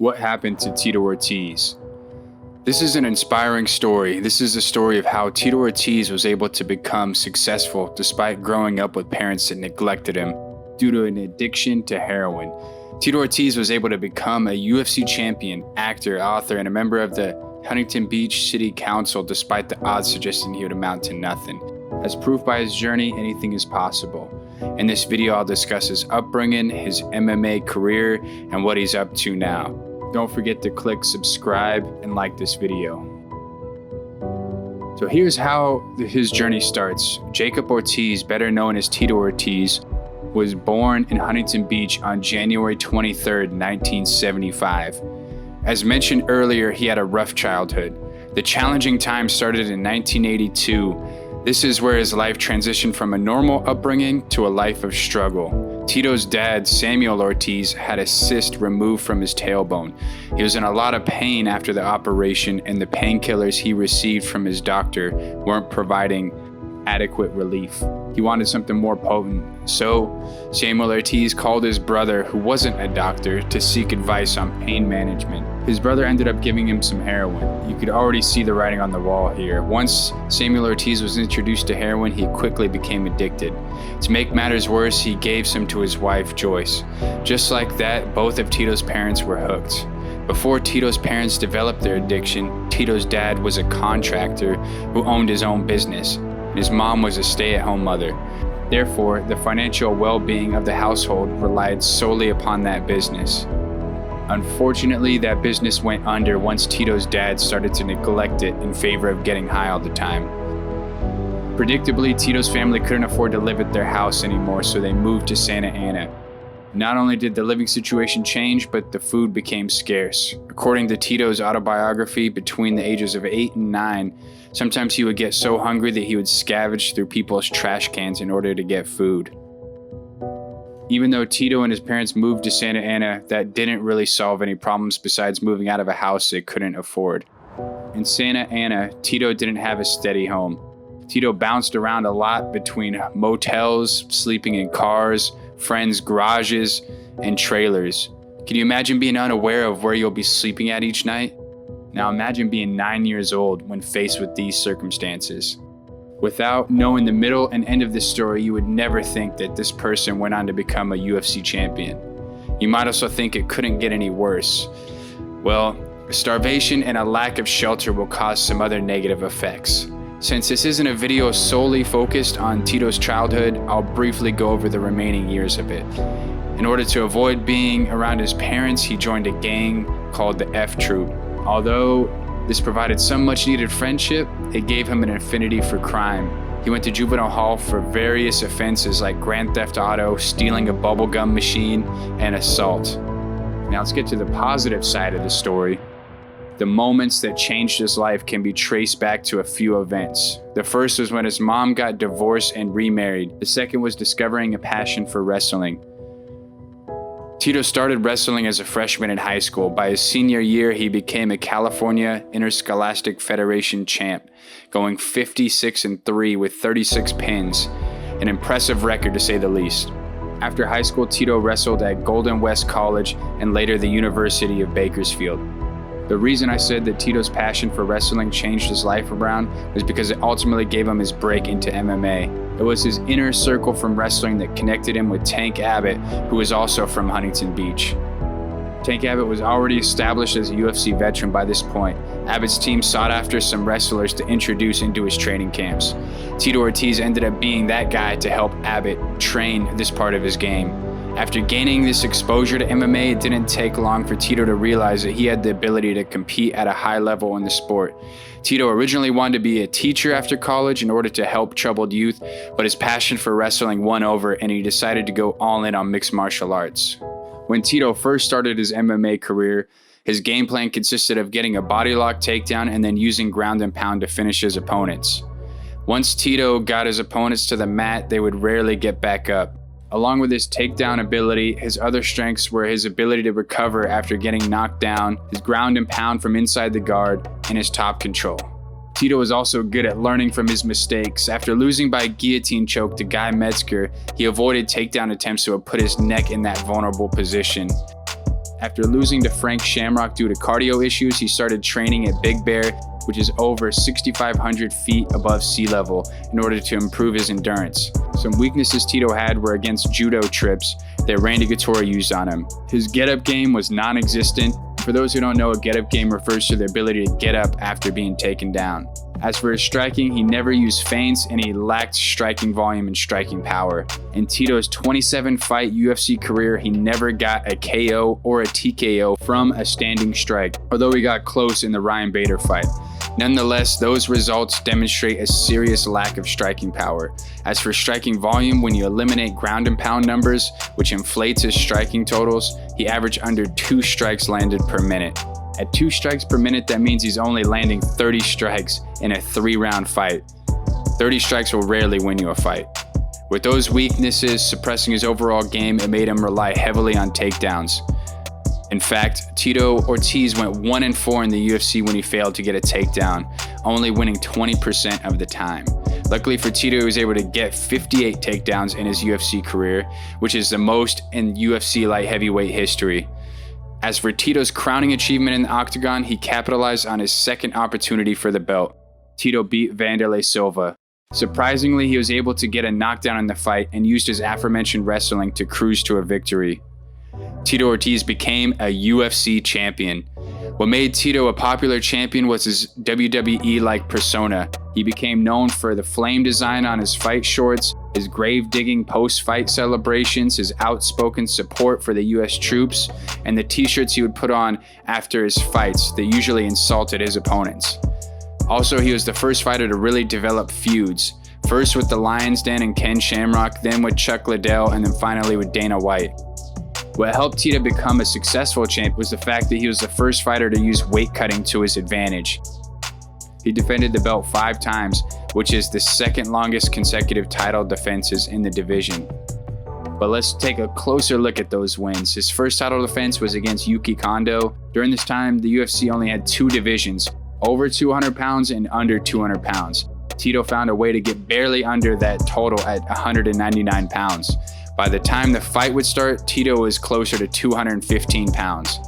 What happened to Tito Ortiz? This is an inspiring story. This is a story of how Tito Ortiz was able to become successful despite growing up with parents that neglected him due to an addiction to heroin. Tito Ortiz was able to become a UFC champion, actor, author, and a member of the Huntington Beach City Council despite the odds suggesting he would amount to nothing. As proof by his journey, anything is possible. In this video, I'll discuss his upbringing, his MMA career, and what he's up to now. Don't forget to click subscribe and like this video. So here's how his journey starts. Jacob Ortiz, better known as Tito Ortiz, was born in Huntington Beach on January 23rd, 1975. As mentioned earlier, he had a rough childhood. The challenging time started in 1982. This is where his life transitioned from a normal upbringing to a life of struggle. Tito's dad, Samuel Ortiz, had a cyst removed from his tailbone. He was in a lot of pain after the operation, and the painkillers he received from his doctor weren't providing adequate relief. He wanted something more potent. So Samuel Ortiz called his brother, who wasn't a doctor, to seek advice on pain management. His brother ended up giving him some heroin. You could already see the writing on the wall here. Once Samuel Ortiz was introduced to heroin, he quickly became addicted. To make matters worse, he gave some to his wife, Joyce. Just like that, both of Tito's parents were hooked. Before Tito's parents developed their addiction, Tito's dad was a contractor who owned his own business. His mom was a stay-at-home mother. Therefore, the financial well-being of the household relied solely upon that business. Unfortunately, that business went under once Tito's dad started to neglect it in favor of getting high all the time. Predictably, Tito's family couldn't afford to live at their house anymore, so they moved to Santa Ana. Not only did the living situation change, but the food became scarce. According to Tito's autobiography, between the ages of 8 and 9, sometimes he would get so hungry that he would scavenge through people's trash cans in order to get food. Even though Tito and his parents moved to Santa Ana, that didn't really solve any problems besides moving out of a house they couldn't afford. In Santa Ana, Tito didn't have a steady home. Tito bounced around a lot between motels, sleeping in cars, friends' garages, and trailers. Can you imagine being unaware of where you'll be sleeping at each night? Now imagine being 9 years old when faced with these circumstances. Without knowing the middle and end of this story, you would never think that this person went on to become a UFC champion. You might also think it couldn't get any worse. Well, starvation and a lack of shelter will cause some other negative effects. Since this isn't a video solely focused on Tito's childhood, I'll briefly go over the remaining years of it. In order to avoid being around his parents, he joined a gang called the F Troop. Although this provided some much needed friendship, it gave him an affinity for crime. He went to juvenile hall for various offenses like grand theft auto, stealing a bubblegum machine, and assault. Now let's get to the positive side of the story. The moments that changed his life can be traced back to a few events. The first was when his mom got divorced and remarried. The second was discovering a passion for wrestling. Tito started wrestling as a freshman in high school. By his senior year, he became a California Interscholastic Federation champ, going 56-3 with 36 pins, an impressive record to say the least. After high school, Tito wrestled at Golden West College and later the University of Bakersfield. The reason I said that Tito's passion for wrestling changed his life around was because it ultimately gave him his break into MMA. It was his inner circle from wrestling that connected him with Tank Abbott, who was also from Huntington Beach. Tank Abbott was already established as a UFC veteran by this point. Abbott's team sought after some wrestlers to introduce into his training camps. Tito Ortiz ended up being that guy to help Abbott train this part of his game. After gaining this exposure to MMA, it didn't take long for Tito to realize that he had the ability to compete at a high level in the sport. Tito originally wanted to be a teacher after college in order to help troubled youth, but his passion for wrestling won over and he decided to go all in on mixed martial arts. When Tito first started his MMA career, his game plan consisted of getting a body lock takedown and then using ground and pound to finish his opponents. Once Tito got his opponents to the mat, they would rarely get back up. Along with his takedown ability, his other strengths were his ability to recover after getting knocked down, his ground and pound from inside the guard, and his top control. Tito was also good at learning from his mistakes. After losing by guillotine choke to Guy Metzger, he avoided takedown attempts that would put his neck in that vulnerable position. After losing to Frank Shamrock due to cardio issues, he started training at Big Bear, which is over 6,500 feet above sea level, in order to improve his endurance. Some weaknesses Tito had were against judo trips that Randy Couture used on him. His get-up game was non-existent. For those who don't know, a get-up game refers to the ability to get up after being taken down. As for his striking, he never used feints and he lacked striking volume and striking power. In Tito's 27-fight UFC career, he never got a KO or a TKO from a standing strike, although he got close in the Ryan Bader fight. Nonetheless, those results demonstrate a serious lack of striking power. As for striking volume, when you eliminate ground and pound numbers, which inflates his striking totals, he averaged under 2 strikes landed per minute. At 2 strikes per minute, that means he's only landing 30 strikes in a 3-round fight. 30 strikes will rarely win you a fight. With those weaknesses suppressing his overall game, it made him rely heavily on takedowns. In fact, Tito Ortiz went 1-4 in the UFC when he failed to get a takedown, only winning 20% of the time. Luckily for Tito, he was able to get 58 takedowns in his UFC career, which is the most in UFC Light Heavyweight history. As for Tito's crowning achievement in the octagon, he capitalized on his second opportunity for the belt. Tito beat Wanderlei Silva. Surprisingly, he was able to get a knockdown in the fight and used his aforementioned wrestling to cruise to a victory. Tito Ortiz became a UFC champion. What made Tito a popular champion was his WWE-like persona. He became known for the flame design on his fight shorts, his grave-digging post-fight celebrations, his outspoken support for the US troops, and the t-shirts he would put on after his fights that usually insulted his opponents. Also, he was the first fighter to really develop feuds, first with the Lions Den and Ken Shamrock, then with Chuck Liddell, and then finally with Dana White. What helped Tito become a successful champ was the fact that he was the first fighter to use weight cutting to his advantage. He defended the belt 5 times, which is the second longest consecutive title defenses in the division. But let's take a closer look at those wins. His first title defense was against Yuki Kondo. During this time, the UFC only had 2 divisions, over 200 pounds and under 200 pounds. Tito found a way to get barely under that total at 199 pounds. By the time the fight would start, Tito was closer to 215 pounds.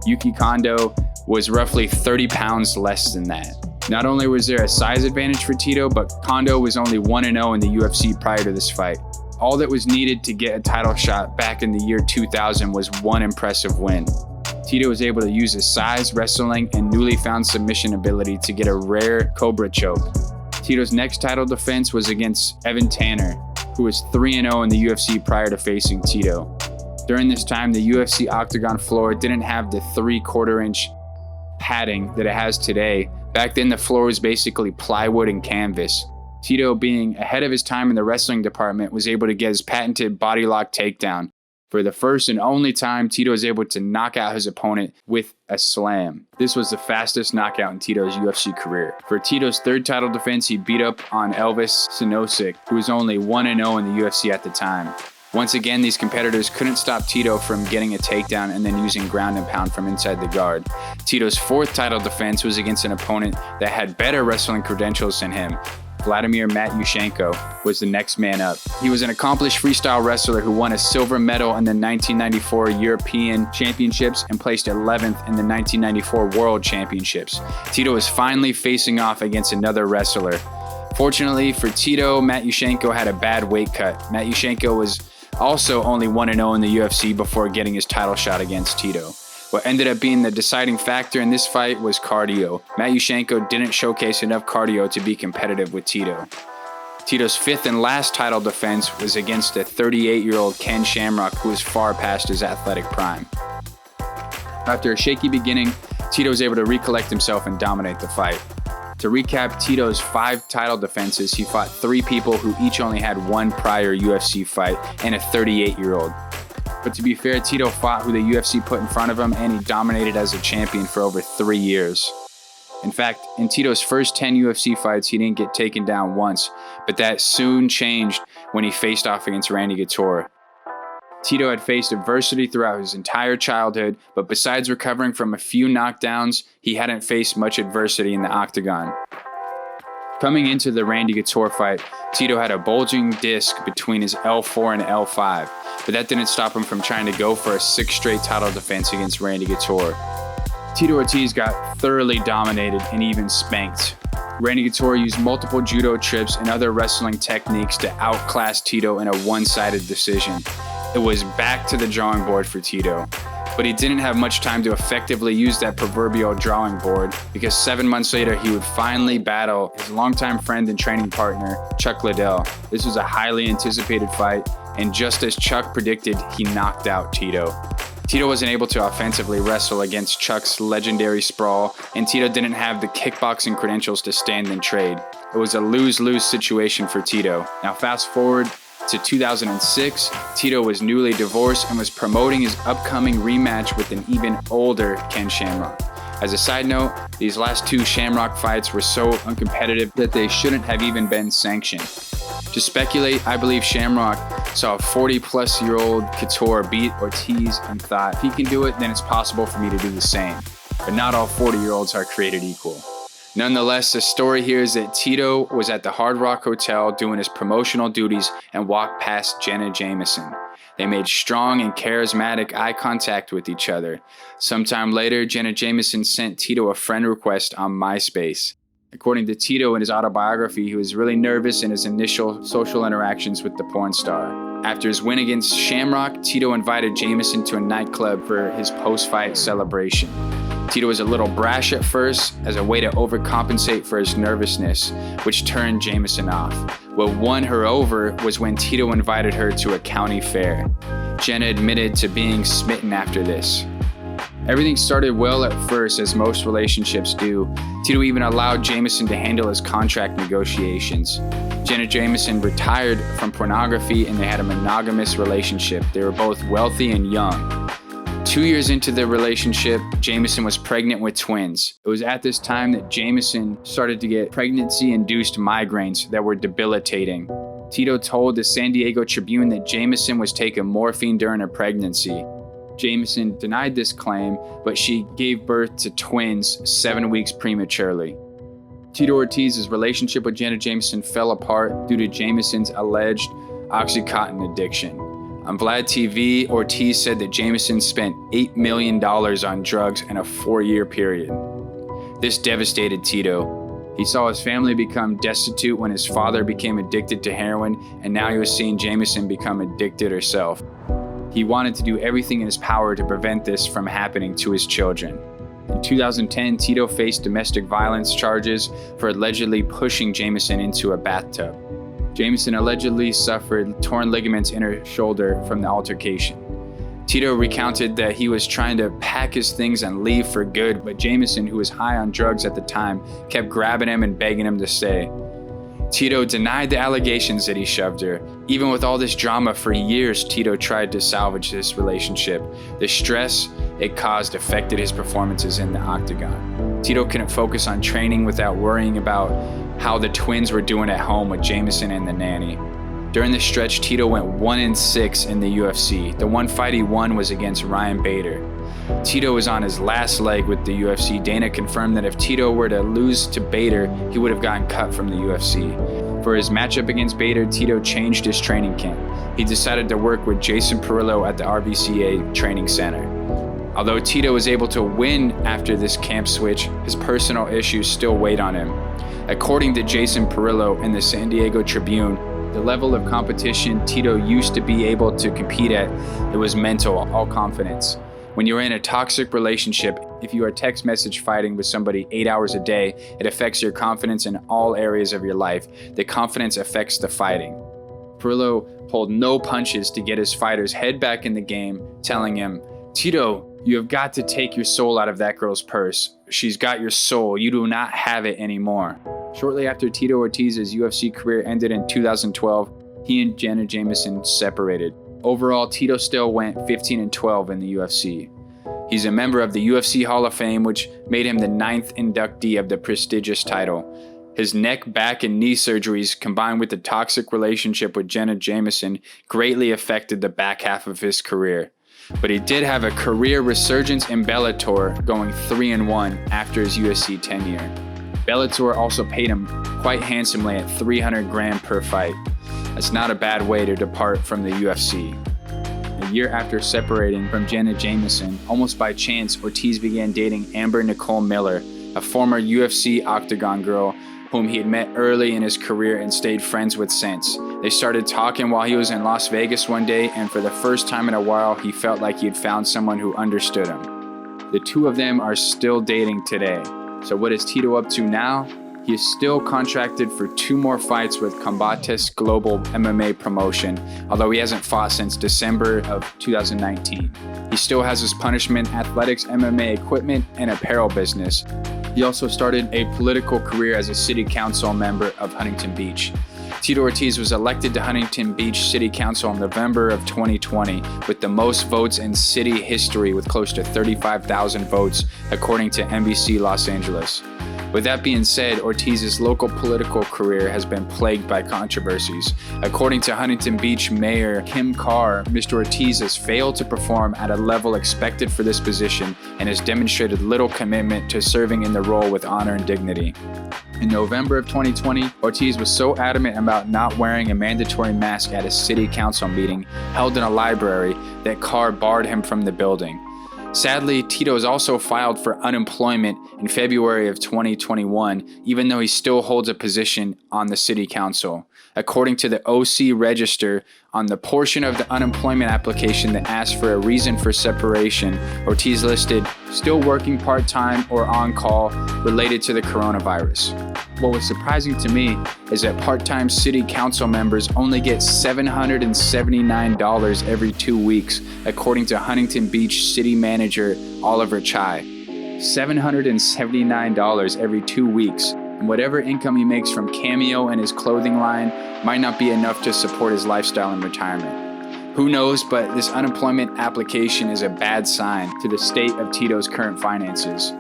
Yuki Kondo was roughly 30 pounds less than that. Not only was there a size advantage for Tito, but Kondo was only 1-0 in the UFC prior to this fight. All that was needed to get a title shot back in the year 2000 was one impressive win. Tito was able to use his size, wrestling, and newly found submission ability to get a rare Cobra choke. Tito's next title defense was against Evan Tanner, who was 3-0 in the UFC prior to facing Tito. During this time, the UFC octagon floor didn't have the 3/4-inch padding that it has today. Back then, the floor was basically plywood and canvas. Tito, being ahead of his time in the wrestling department, was able to get his patented body lock takedown. For the first and only time, Tito was able to knock out his opponent with a slam. This was the fastest knockout in Tito's UFC career. For Tito's third title defense, he beat up on Elvis Sinosic, who was only 1-0 in the UFC at the time. Once again, these competitors couldn't stop Tito from getting a takedown and then using ground and pound from inside the guard. Tito's fourth title defense was against an opponent that had better wrestling credentials than him. Vladimir Matyushenko was the next man up. He was an accomplished freestyle wrestler who won a silver medal in the 1994 European Championships and placed 11th in the 1994 World Championships. Tito was finally facing off against another wrestler. Fortunately for Tito, Matyushenko had a bad weight cut. Matyushenko was also only 1-0 in the UFC before getting his title shot against Tito. What ended up being the deciding factor in this fight was cardio. Matyushenko didn't showcase enough cardio to be competitive with Tito. Tito's fifth and last title defense was against a 38-year-old Ken Shamrock who was far past his athletic prime. After a shaky beginning, Tito was able to recollect himself and dominate the fight. To recap Tito's 5 title defenses, he fought 3 people who each only had 1 prior UFC fight and a 38-year-old. But to be fair, Tito fought who the UFC put in front of him, and he dominated as a champion for over 3 years. In fact, in Tito's first 10 UFC fights, he didn't get taken down once, but that soon changed when he faced off against Randy Couture. Tito had faced adversity throughout his entire childhood, but besides recovering from a few knockdowns, he hadn't faced much adversity in the octagon. Coming into the Randy Couture fight, Tito had a bulging disc between his L4 and L5, but that didn't stop him from trying to go for a 6th straight title defense against Randy Couture. Tito Ortiz got thoroughly dominated and even spanked. Randy Couture used multiple judo trips and other wrestling techniques to outclass Tito in a one-sided decision. It was back to the drawing board for Tito. But he didn't have much time to effectively use that proverbial drawing board, because 7 months later he would finally battle his longtime friend and training partner, Chuck Liddell. This was a highly anticipated fight, and just as Chuck predicted, he knocked out Tito. Tito wasn't able to offensively wrestle against Chuck's legendary sprawl, and Tito didn't have the kickboxing credentials to stand and trade. It was a lose-lose situation for Tito. Now fast forward to 2006, Tito was newly divorced and was promoting his upcoming rematch with an even older Ken Shamrock. As a side note, these last 2 Shamrock fights were so uncompetitive that they shouldn't have even been sanctioned. To speculate, I believe Shamrock saw a 40-plus-year-old Couture beat Ortiz and thought, if he can do it, then it's possible for me to do the same. But not all 40-year-olds are created equal. Nonetheless, the story here is that Tito was at the Hard Rock Hotel doing his promotional duties and walked past Jenna Jameson. They made strong and charismatic eye contact with each other. Sometime later, Jenna Jameson sent Tito a friend request on MySpace. According to Tito in his autobiography, he was really nervous in his initial social interactions with the porn star. After his win against Shamrock, Tito invited Jameson to a nightclub for his post-fight celebration. Tito was a little brash at first as a way to overcompensate for his nervousness, which turned Jameson off. What won her over was when Tito invited her to a county fair. Jenna admitted to being smitten after this. Everything started well at first, as most relationships do. Tito even allowed Jameson to handle his contract negotiations. Jenna Jameson retired from pornography and they had a monogamous relationship. They were both wealthy and young. 2 years into the relationship, Jameson was pregnant with twins. It was at this time that Jameson started to get pregnancy-induced migraines that were debilitating. Tito told the San Diego Tribune that Jameson was taking morphine during her pregnancy. Jameson denied this claim, but she gave birth to twins 7 weeks prematurely. Tito Ortiz's relationship with Jenna Jameson fell apart due to Jameson's alleged Oxycontin addiction. On Vlad TV, Ortiz said that Jameson spent $8 million on drugs in a 4-year period. This devastated Tito. He saw his family become destitute when his father became addicted to heroin, and now he was seeing Jameson become addicted herself. He wanted to do everything in his power to prevent this from happening to his children. In 2010, Tito faced domestic violence charges for allegedly pushing Jameson into a bathtub. Jameson allegedly suffered torn ligaments in her shoulder from the altercation. Tito recounted that he was trying to pack his things and leave for good, but Jameson, who was high on drugs at the time, kept grabbing him and begging him to stay. Tito denied the allegations that he shoved her. Even with all this drama for years, Tito tried to salvage this relationship. The stress it caused affected his performances in the octagon. Tito couldn't focus on training without worrying about how the twins were doing at home with Jameson and the nanny. During this stretch, Tito went 1-6 in the UFC. The one fight he won was against Ryan Bader. Tito was on his last leg with the UFC. Dana confirmed that if Tito were to lose to Bader, he would have gotten cut from the UFC. For his matchup against Bader, Tito changed his training camp. He decided to work with Jason Perillo at the RBCA training center. Although Tito was able to win after this camp switch, his personal issues still weighed on him. According to Jason Perillo in the San Diego Tribune, the level of competition Tito used to be able to compete at, it was mental, all confidence. When you're in a toxic relationship, if you are text message fighting with somebody 8 hours a day, it affects your confidence in all areas of your life. The confidence affects the fighting. Perillo pulled no punches to get his fighter's head back in the game, telling him, "Tito, you have got to take your soul out of that girl's purse. She's got your soul. You do not have it anymore." Shortly after Tito Ortiz's UFC career ended in 2012, he and Jenna Jameson separated. Overall, Tito still went 15-12 in the UFC. He's a member of the UFC Hall of Fame, which made him the 9th inductee of the prestigious title. His neck, back, and knee surgeries, combined with the toxic relationship with Jenna Jameson, greatly affected the back half of his career. But he did have a career resurgence in Bellator, going 3-1 after his UFC tenure. Bellator also paid him quite handsomely at $300,000 per fight. That's not a bad way to depart from the UFC. A year after separating from Jenna Jameson, almost by chance, Ortiz began dating Amber Nicole Miller, a former UFC Octagon girl whom he had met early in his career and stayed friends with since. They started talking while he was in Las Vegas one day, and for the first time in a while, he felt like he had found someone who understood him. The two of them are still dating today. So what is Tito up to now? He is still contracted for 2 more fights with Combates Global MMA promotion, although he hasn't fought since December of 2019. He still has his Punishment Athletics MMA equipment and apparel business. He also started a political career as a city council member of Huntington Beach. Tito Ortiz was elected to Huntington Beach City Council in November of 2020 with the most votes in city history with close to 35,000 votes, according to NBC Los Angeles. With that being said, Ortiz's local political career has been plagued by controversies. According to Huntington Beach Mayor Kim Carr, Mr. Ortiz has failed to perform at a level expected for this position and has demonstrated little commitment to serving in the role with honor and dignity. In November of 2020, Ortiz was so adamant about not wearing a mandatory mask at a city council meeting held in a library that Carr barred him from the building. Sadly, Tito has also filed for unemployment in February of 2021, even though he still holds a position on the city council. According to the OC Register, on the portion of the unemployment application that asked for a reason for separation, Ortiz listed still working part-time or on-call related to the coronavirus. What was surprising to me is that part-time city council members only get $779 every 2 weeks, according to Huntington Beach City Manager Oliver Chai. $779 every 2 weeks. And whatever income he makes from Cameo and his clothing line might not be enough to support his lifestyle in retirement. Who knows, but this unemployment application is a bad sign to the state of Tito's current finances.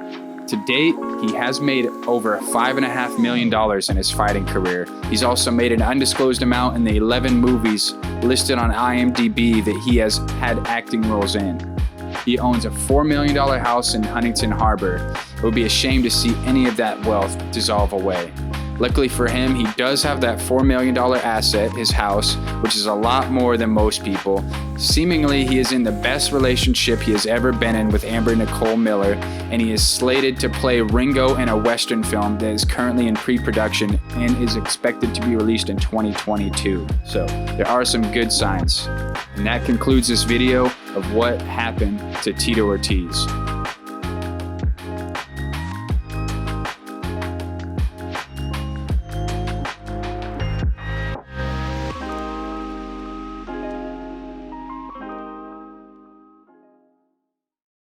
To date, he has made over $5.5 million in his fighting career. He's also made an undisclosed amount in the 11 movies listed on IMDb that he has had acting roles in. He owns a $4 million house in Huntington Harbor. It would be a shame to see any of that wealth dissolve away. Luckily for him, he does have that $4 million asset, his house, which is a lot more than most people. Seemingly, he is in the best relationship he has ever been in with Amber Nicole Miller, and he is slated to play Ringo in a Western film that is currently in pre-production and is expected to be released in 2022. So there are some good signs. And that concludes this video of what happened to Tito Ortiz.